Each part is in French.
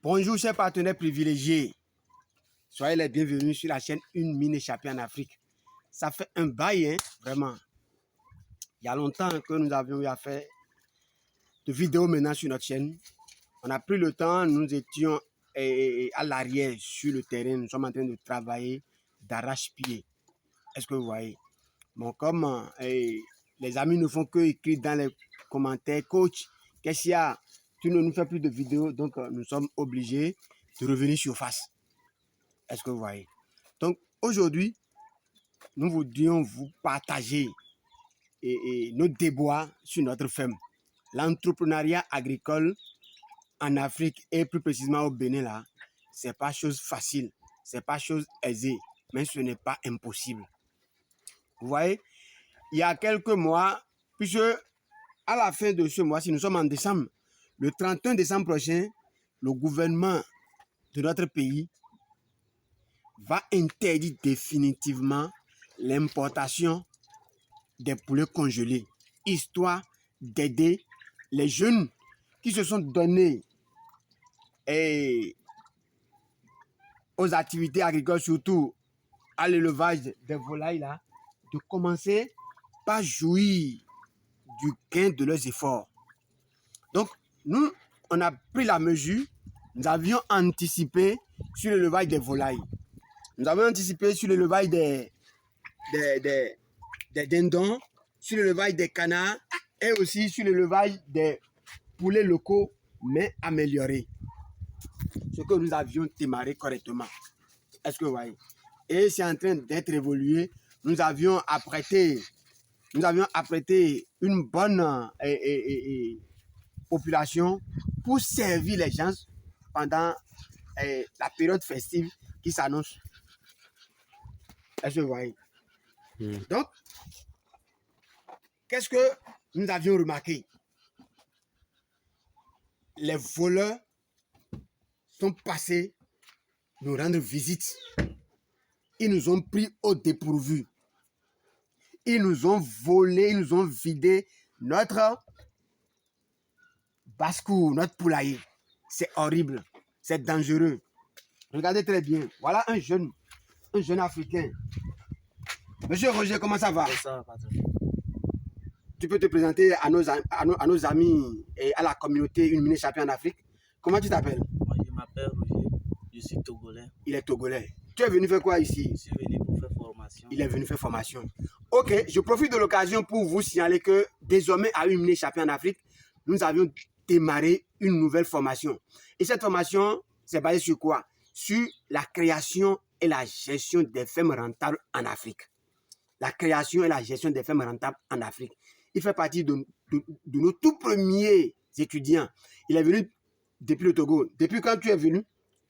Bonjour chers partenaires privilégiés, soyez les bienvenus sur la chaîne Une mine échappée en Afrique. Ça fait un bail, hein, vraiment. Il y a longtemps que nous avions eu à faire de vidéos maintenant sur notre chaîne. On a pris le temps, nous étions à l'arrière sur le terrain, nous sommes en train de travailler d'arrache-pied. Est-ce que vous voyez? Bon, comme les amis ne font que écrire dans les commentaires, coach, qu'est-ce qu'il y a? Tu ne nous fais plus de vidéos, donc nous sommes obligés de revenir sur face. Est-ce que vous voyez? Donc aujourd'hui, nous voudrions vous partager nos déboires sur notre ferme. L'entrepreneuriat agricole en Afrique et plus précisément au Bénin, là, c'est pas chose facile, c'est pas chose aisée, mais ce n'est pas impossible. Vous voyez, il y a quelques mois, puisque à la fin de ce mois, si nous sommes en décembre, le 31 décembre prochain, le gouvernement de notre pays va interdire définitivement l'importation des poulets congelés, histoire d'aider les jeunes qui se sont donnés aux activités agricoles, surtout à l'élevage des volailles, là, de commencer par jouir du gain de leurs efforts. Donc, nous, on a pris la mesure, nous avions anticipé sur l'élevage des volailles. Nous avons anticipé sur l'élevage des dindons, sur l'élevage des canards et aussi sur l'élevage des poulets locaux, mais améliorés. Ce que nous avions démarré correctement. Est-ce que vous voyez? Et c'est en train d'être évolué. Nous avions apprêté une bonne population pour servir les gens pendant la période festive qui s'annonce. Est-ce que vous voyez? Donc, qu'est-ce que nous avions remarqué? Les voleurs sont passés nous rendre visite. Ils nous ont pris au dépourvu. Ils nous ont volé, ils nous ont vidé notre basse-cour, notre poulailler. C'est horrible, c'est dangereux. Regardez très bien. Voilà un jeune Africain. Monsieur Roger, comment ça va? Ça va, patron. Tu peux te présenter à nos amis et à la communauté Une mine échappée en Afrique. Comment tu t'appelles? Moi, je m'appelle Roger. Je suis togolais. Il est togolais. Tu es venu faire quoi ici? Je suis venu pour faire formation. Il est venu faire formation. Ok, je profite de l'occasion pour vous signaler que désormais, à Une mine échappée en Afrique, nous avions démarré une nouvelle formation. Et cette formation, c'est basé sur quoi? Sur la création et la gestion des fermes rentables en Afrique. La création et la gestion des fermes rentables en Afrique. Il fait partie de nos tout premiers étudiants. Il est venu depuis le Togo. Depuis quand tu es venu?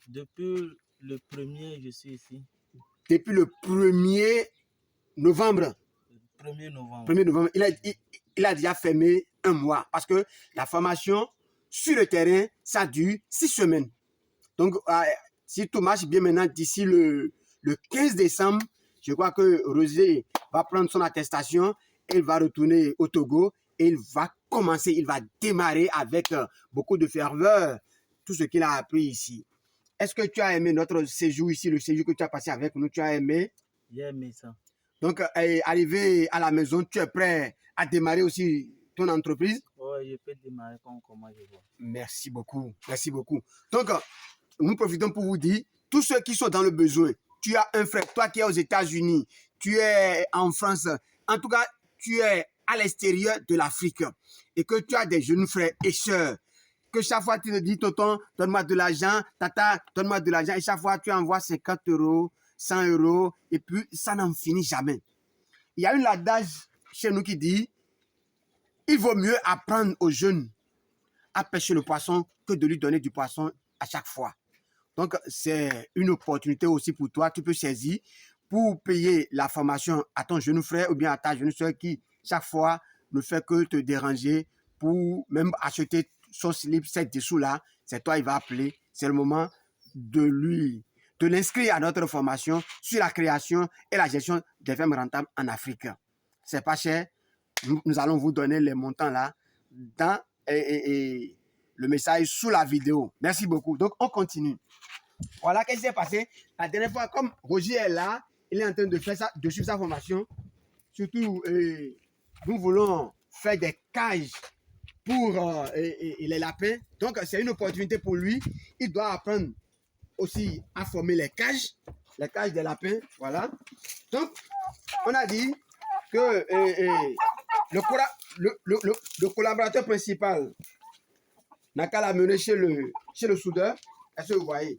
Depuis le 1er, je suis ici. Depuis le 1er novembre. Le 1er novembre. 1er novembre. Il a déjà fermé un mois parce que la formation sur le terrain, ça dure 6 semaines. Donc, si tout marche bien maintenant, d'ici le 15 décembre, je crois que Roger va prendre son attestation, il va retourner au Togo et il va démarrer avec beaucoup de ferveur tout ce qu'il a appris ici. Est-ce que tu as aimé notre séjour ici, le séjour que tu as passé avec nous, tu as aimé? J'ai aimé ça. Donc, arrivé à la maison, tu es prêt à démarrer aussi ton entreprise? Oui, je peux démarrer comment je vois. Merci beaucoup, merci beaucoup. Donc, nous profitons pour vous dire, tous ceux qui sont dans le besoin, tu as un frère, toi qui es aux États-Unis, tu es en France, en tout cas, tu es à l'extérieur de l'Afrique et que tu as des jeunes frères et sœurs, que chaque fois tu te dis, tonton, donne-moi de l'argent, tata, donne-moi de l'argent, et chaque fois tu envoies 50 €, 100 €, et puis ça n'en finit jamais. Il y a une adage chez nous qui dit, il vaut mieux apprendre aux jeunes à pêcher le poisson que de lui donner du poisson à chaque fois. Donc, c'est une opportunité aussi pour toi. Tu peux saisir pour payer la formation à ton jeune frère ou bien à ta jeune soeur qui, chaque fois, ne fait que te déranger pour même acheter son slip, ces dessous-là. C'est toi, il va appeler. C'est le moment de l'inscrire à notre formation sur la création et la gestion des fermes rentables en Afrique. C'est pas cher. Nous allons vous donner les montants là dans le message sous la vidéo. Merci beaucoup. Donc, on continue. Voilà, qu'est-ce qui s'est passé? La dernière fois, comme Roger est là, il est en train de faire ça, de suivre sa formation. Surtout, nous voulons faire des cages pour les lapins. Donc, c'est une opportunité pour lui. Il doit apprendre aussi à former les cages des lapins. Voilà. Donc, on a dit que le collaborateur principal n'a qu'à l'amener chez le soudeur. Est-ce que vous voyez?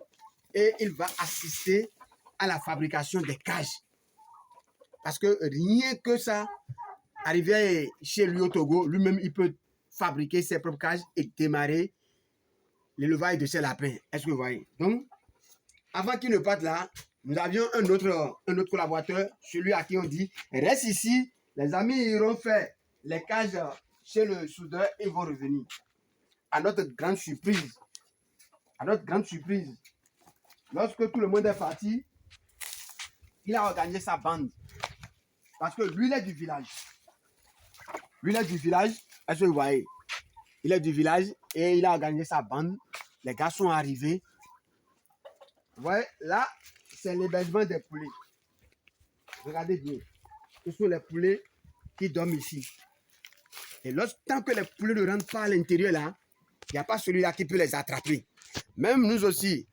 Et il va assister à la fabrication des cages. Parce que rien que ça, arriver chez lui au Togo, lui-même, il peut fabriquer ses propres cages et démarrer l'élevage de ses lapins. Est-ce que vous voyez? Donc, avant qu'il ne parte là, nous avions un autre collaborateur, celui à qui on dit, reste ici, les amis iront faire les cages chez le soudeur et vont revenir. À notre grande surprise, lorsque tout le monde est parti, il a organisé sa bande. Parce que lui, il est du village. Est-ce que vous voyez? Il est du village et il a organisé sa bande. Les gars sont arrivés. Vous voyez, là, c'est l'hébergement des poulets. Regardez bien. Ce sont les poulets qui dorment ici. Et tant que les poulets ne rentrent pas à l'intérieur là, il n'y a pas celui-là qui peut les attraper. Même nous aussi,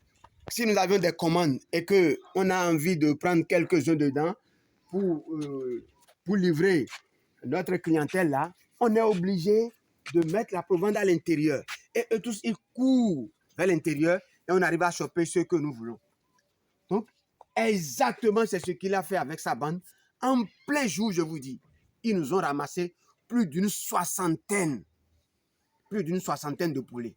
si nous avions des commandes et qu'on a envie de prendre quelques-uns dedans pour livrer notre clientèle là, on est obligé de mettre la provende à l'intérieur. Et eux tous, ils courent vers l'intérieur et on arrive à choper ce que nous voulons. Donc, exactement, c'est ce qu'il a fait avec sa bande. En plein jour, je vous dis, ils nous ont ramassé plus d'une soixantaine de poulets.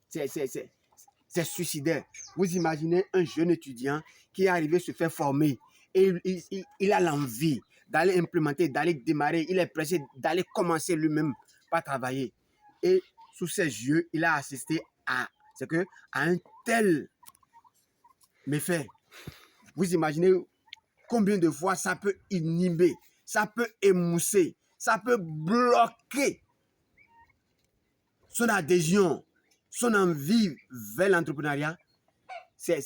C'est suicidaire. Vous imaginez un jeune étudiant qui est arrivé se faire former et il a l'envie d'aller implémenter, d'aller démarrer, il est pressé d'aller commencer lui-même par travailler. Et sous ses yeux, il a assisté à un tel méfait. Vous imaginez combien de fois ça peut inhiber, ça peut émousser, ça peut bloquer son adhésion, son envie vers l'entrepreneuriat. C'est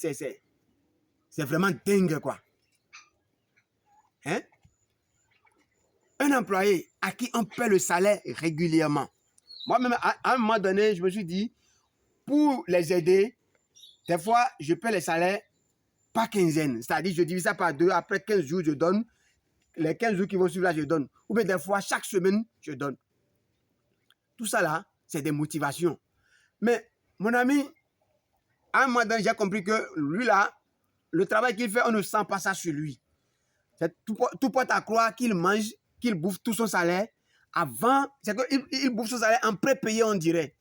vraiment dingue, quoi. Hein? Un employé à qui on paie le salaire régulièrement. Moi-même, à un moment donné, je me suis dit, pour les aider, des fois, je paie les salaires par quinzaine. C'est-à-dire, je divise ça par 2. Après 15 jours, je donne. Les 15 jours qui vont suivre là, je donne. Ou bien des fois, chaque semaine, je donne. Tout ça là, c'est des motivations. Mais, mon ami, à un moment donné, j'ai compris que lui là, le travail qu'il fait, on ne sent pas ça sur lui. Tout porte à croire qu'il mange, qu'il bouffe tout son salaire. Avant, c'est qu'il bouffe son salaire en prépayé, on dirait.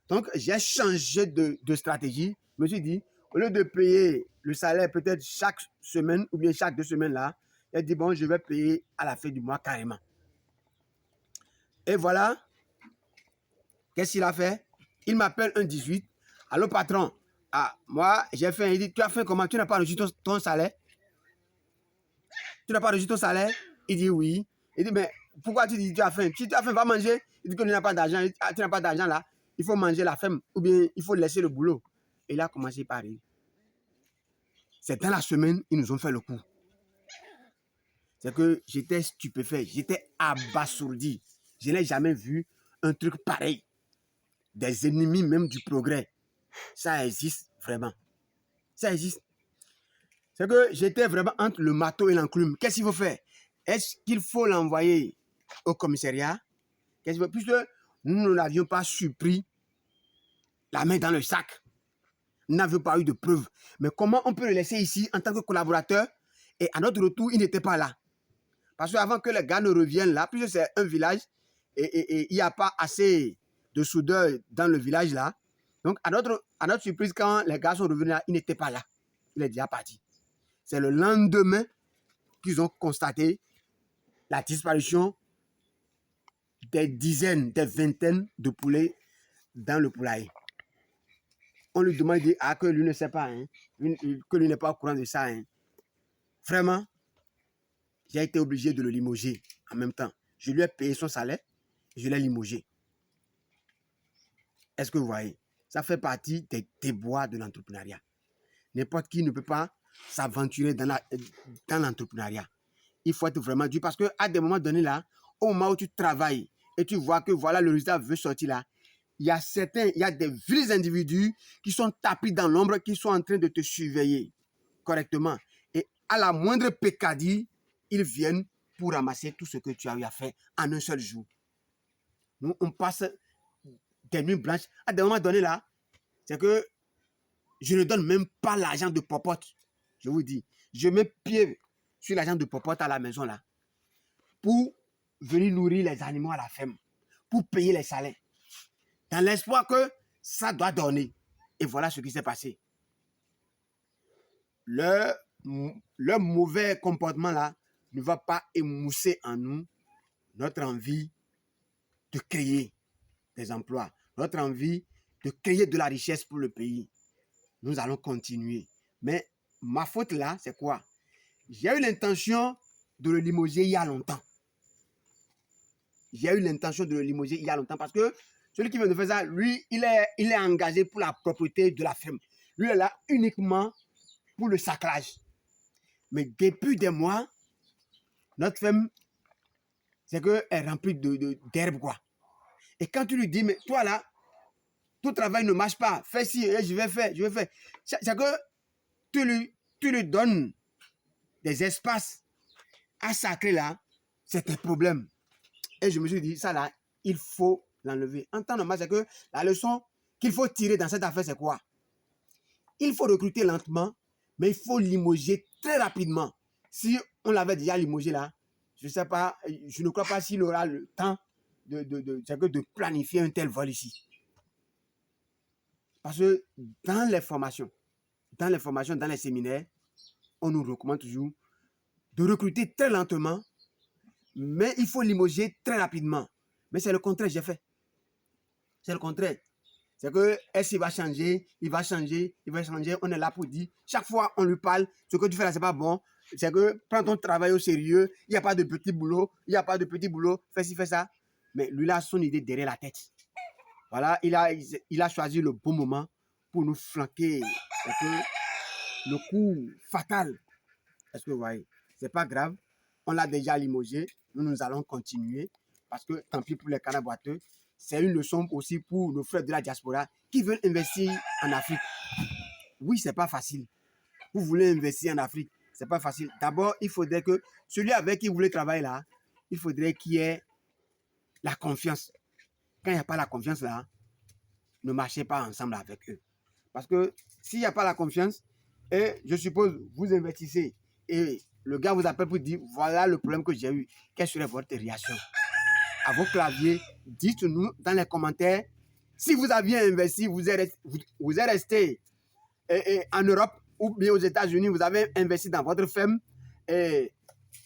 Donc, j'ai changé de stratégie. Je me suis dit, au lieu de payer le salaire peut-être chaque semaine ou bien chaque 2 semaines là, j'ai dit, bon, je vais payer à la fin du mois carrément. Et voilà, qu'est-ce qu'il a fait? Il m'appelle un 18. Allô, patron. Ah, moi, j'ai fait. Il dit, tu as fait comment? Tu n'as pas reçu ton salaire? Tu n'as pas reçu ton salaire? Il dit oui. Il dit, mais pourquoi tu dis tu as faim? Si tu as faim, va manger. Il dit que tu n'as pas d'argent. Ah, tu n'as pas d'argent là. Il faut manger la faim ou bien il faut laisser le boulot. Et il a commencé par rire. C'est dans la semaine, ils nous ont fait le coup. C'est que j'étais stupéfait, j'étais abasourdi. Je n'ai jamais vu un truc pareil. Des ennemis même du progrès. Ça existe vraiment. Ça existe. C'est que j'étais vraiment entre le marteau et l'enclume. Qu'est-ce qu'il faut faire? Est-ce qu'il faut l'envoyer au commissariat? Puisque nous ne l'avions pas surpris la main dans le sac. Nous n'avions pas eu de preuves. Mais comment on peut le laisser ici en tant que collaborateur et à notre retour, il n'était pas là? Parce qu'avant que les gars ne reviennent là, puisque c'est un village et il n'y a pas assez de soudeurs dans le village là. Donc, à notre surprise, quand les gars sont revenus là, il n'était pas là. Il est déjà parti. C'est le lendemain qu'ils ont constaté la disparition des dizaines, des vingtaines de poulets dans le poulailler. On lui demande que lui ne sait pas, hein, que lui n'est pas au courant de ça. Hein. Vraiment, j'ai été obligé de le limoger en même temps. Je lui ai payé son salaire, je l'ai limogé. Est-ce que vous voyez? Ça fait partie des déboires de l'entrepreneuriat. N'importe qui ne peut pas s'aventurer dans l'entrepreneuriat. Il faut être vraiment dur parce qu'à des moments donnés là, au moment où tu travailles et tu vois que voilà le résultat veut sortir là, il y a des vrais individus qui sont tapis dans l'ombre, qui sont en train de te surveiller correctement. Et à la moindre peccadille, ils viennent pour ramasser tout ce que tu as eu à faire en un seul jour. Nous, on passe des nuits blanches. À des moments donnés là, c'est que je ne donne même pas l'argent de popote. Je vous dis, je mets pied sur l'argent de popote à la maison là pour venir nourrir les animaux à la ferme, pour payer les salaires, dans l'espoir que ça doit donner. Et voilà ce qui s'est passé. Le mauvais comportement là ne va pas émousser en nous notre envie de créer des emplois, notre envie de créer de la richesse pour le pays. Nous allons continuer. Mais ma faute là, c'est quoi? J'ai eu l'intention de le limoger il y a longtemps. J'ai eu l'intention de le limoger il y a longtemps parce que celui qui vient de faire ça, lui, il est engagé pour la propriété de la ferme. Lui, il est là uniquement pour le sacrage. Mais depuis des mois, notre ferme, c'est qu'elle est remplie d'herbe, quoi. Et quand tu lui dis, mais toi là, tout travail ne marche pas, fais ci, je vais faire. C'est que tu lui donnes des espaces à sacrer là, c'est un problème. Et je me suis dit, ça là, il faut l'enlever. En temps normal, c'est que la leçon qu'il faut tirer dans cette affaire, c'est quoi? Il faut recruter lentement, mais il faut limoger très rapidement. Si on l'avait déjà limogé là, je ne sais pas, je ne crois pas s'il aura le temps de planifier un tel vol ici. Parce que dans les formations, dans les séminaires, on nous recommande toujours de recruter très lentement, mais il faut limoger très rapidement. Mais c'est le contraire que j'ai fait. C'est le contraire. C'est que est-ce qu'il va changer, on est là pour dire, chaque fois on lui parle, ce que tu fais là, c'est pas bon. C'est que prends ton travail au sérieux, il n'y a pas de petit boulot, fais ci, fais ça. Mais lui là, son idée derrière la tête. Voilà, il a choisi le bon moment pour nous flanquer le coup fatal. Est-ce que vous voyez? C'est pas grave, on l'a déjà limogé, nous allons continuer parce que tant pis pour les canards boiteux. C'est une leçon aussi pour nos frères de la diaspora qui veulent investir en Afrique. Oui, c'est pas facile. Vous voulez investir en Afrique, c'est pas facile. D'abord, il faudrait que celui avec qui vous voulez travailler là, il faudrait qu'il y ait la confiance. Quand il n'y a pas la confiance là, ne marchez pas ensemble avec eux. Parce que s'il n'y a pas la confiance, et je suppose vous investissez et le gars vous appelle pour dire voilà le problème que j'ai eu, quelle serait votre réaction? À vos claviers, dites-nous dans les commentaires si vous aviez investi, vous êtes resté en Europe ou bien aux États-Unis, vous avez investi dans votre ferme et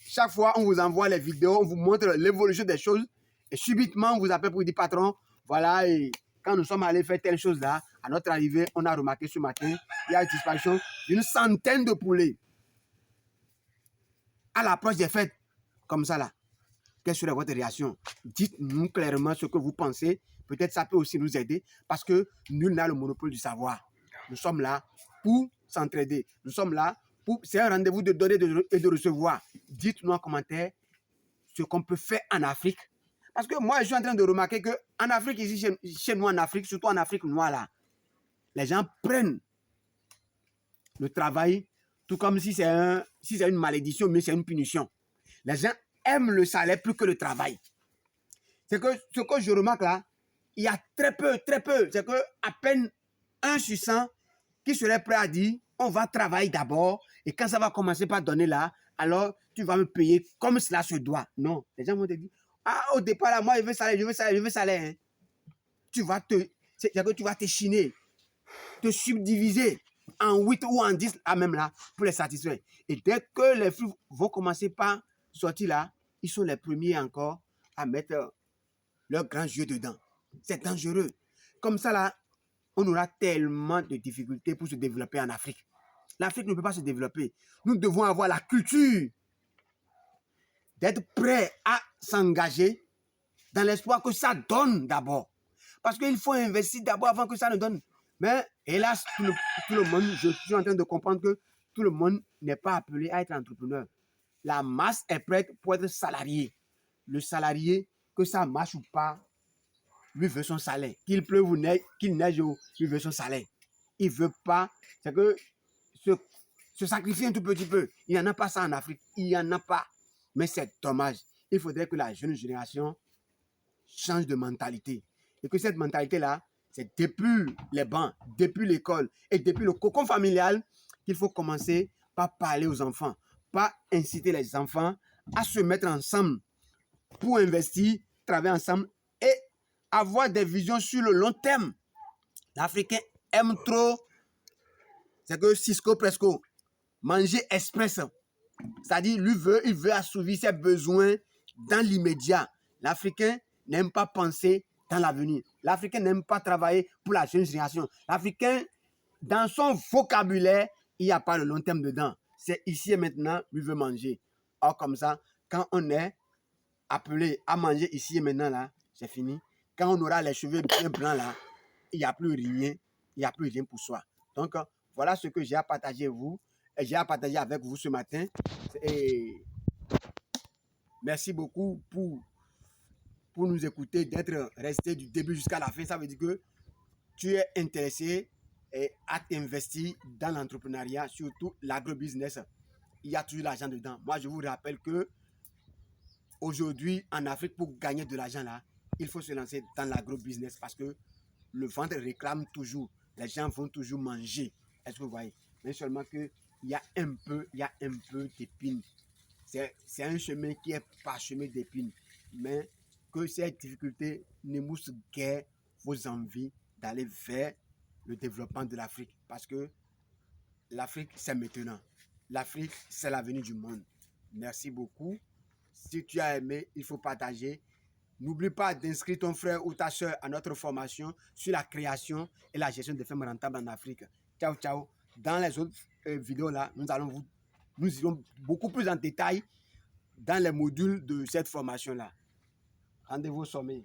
chaque fois on vous envoie les vidéos, on vous montre l'évolution des choses et subitement on vous appelle pour dire patron, voilà, et quand nous sommes allés faire telle chose là, à notre arrivée, on a remarqué ce matin, il y a une disparition d'une centaine de poulets. À l'approche des fêtes, comme ça là. Quelle serait votre réaction? Dites-nous clairement ce que vous pensez. Peut-être ça peut aussi nous aider parce que nul n'a le monopole du savoir. Nous sommes là pour s'entraider. Nous sommes là pour... C'est un rendez-vous de donner et de recevoir. Dites-nous en commentaire ce qu'on peut faire en Afrique. Parce que moi, je suis en train de remarquer qu'en Afrique, ici, chez nous en Afrique, surtout en Afrique noire, là, les gens prennent le travail tout comme si c'est une malédiction, mais c'est une punition. Les gens aiment le salaire plus que le travail. C'est que ce que je remarque là, il y a très peu, c'est que à peine 1 sur 100 qui serait prêt à dire on va travailler d'abord et quand ça va commencer par donner là, alors tu vas me payer comme cela se doit. Non, les gens vont te dire au départ là, moi je veux salaire. Hein. C'est que tu vas te chiner, te subdiviser en 8 ou en 10 là même là pour les satisfaire. Et dès que les fruits vont commencer par sortir là, ils sont les premiers encore à mettre leur grand jeu dedans. C'est dangereux. Comme ça là, on aura tellement de difficultés pour se développer en Afrique. L'Afrique ne peut pas se développer. Nous devons avoir la culture d'être prêts à s'engager dans l'espoir que ça donne d'abord. Parce qu'il faut investir d'abord avant que ça ne donne. Mais hélas, tout le monde, je suis en train de comprendre que tout le monde n'est pas appelé à être entrepreneur. La masse est prête pour être salarié. Le salarié, que ça marche ou pas, lui veut son salaire. Qu'il pleuve ou qu'il neige, lui veut son salaire. Il ne veut pas, c'est que se sacrifier un tout petit peu. Il n'y en a pas ça en Afrique. Il n'y en a pas. Mais c'est dommage. Il faudrait que la jeune génération change de mentalité. Et que cette mentalité-là, c'est depuis les bancs, depuis l'école et depuis le cocon familial qu'il faut commencer par parler aux enfants, par inciter les enfants à se mettre ensemble pour investir, travailler ensemble et avoir des visions sur le long terme. L'Africain aime trop, c'est que Cisco Presco, manger express. C'est-à-dire, il veut assouvir ses besoins dans l'immédiat. L'Africain n'aime pas penser dans l'avenir. L'Africain n'aime pas travailler pour la jeune génération. L'Africain, dans son vocabulaire, il n'y a pas le long terme dedans. C'est ici et maintenant, lui veut manger. Or, comme ça, quand on est appelé à manger ici et maintenant, là, c'est fini. Quand on aura les cheveux bien blancs, là, il n'y a plus rien. Il n'y a plus rien pour soi. Donc, voilà ce que j'ai à partager avec vous ce matin. Et merci beaucoup pour nous écouter, d'être resté du début jusqu'à la fin. Ça veut dire que tu es intéressé à t'investir dans l'entrepreneuriat, surtout l'agrobusiness. Il y a toujours l'argent dedans. Moi, je vous rappelle que aujourd'hui, en Afrique, pour gagner de l'argent là, il faut se lancer dans l'agrobusiness parce que le ventre réclame toujours. Les gens vont toujours manger. Est-ce que vous voyez? Mais seulement qu'il y a un peu d'épines. C'est un chemin qui est parsemé d'épines. Mais que ces difficultés n'émoussent guère vos envies d'aller vers le développement de l'Afrique. Parce que l'Afrique, c'est maintenant. L'Afrique, c'est l'avenir du monde. Merci beaucoup. Si tu as aimé, il faut partager. N'oublie pas d'inscrire ton frère ou ta soeur à notre formation sur la création et la gestion des fermes rentables en Afrique. Ciao, ciao. Dans les autres vidéos là, nous irons beaucoup plus en détail dans les modules de cette formation là. Rendez-vous au sommet.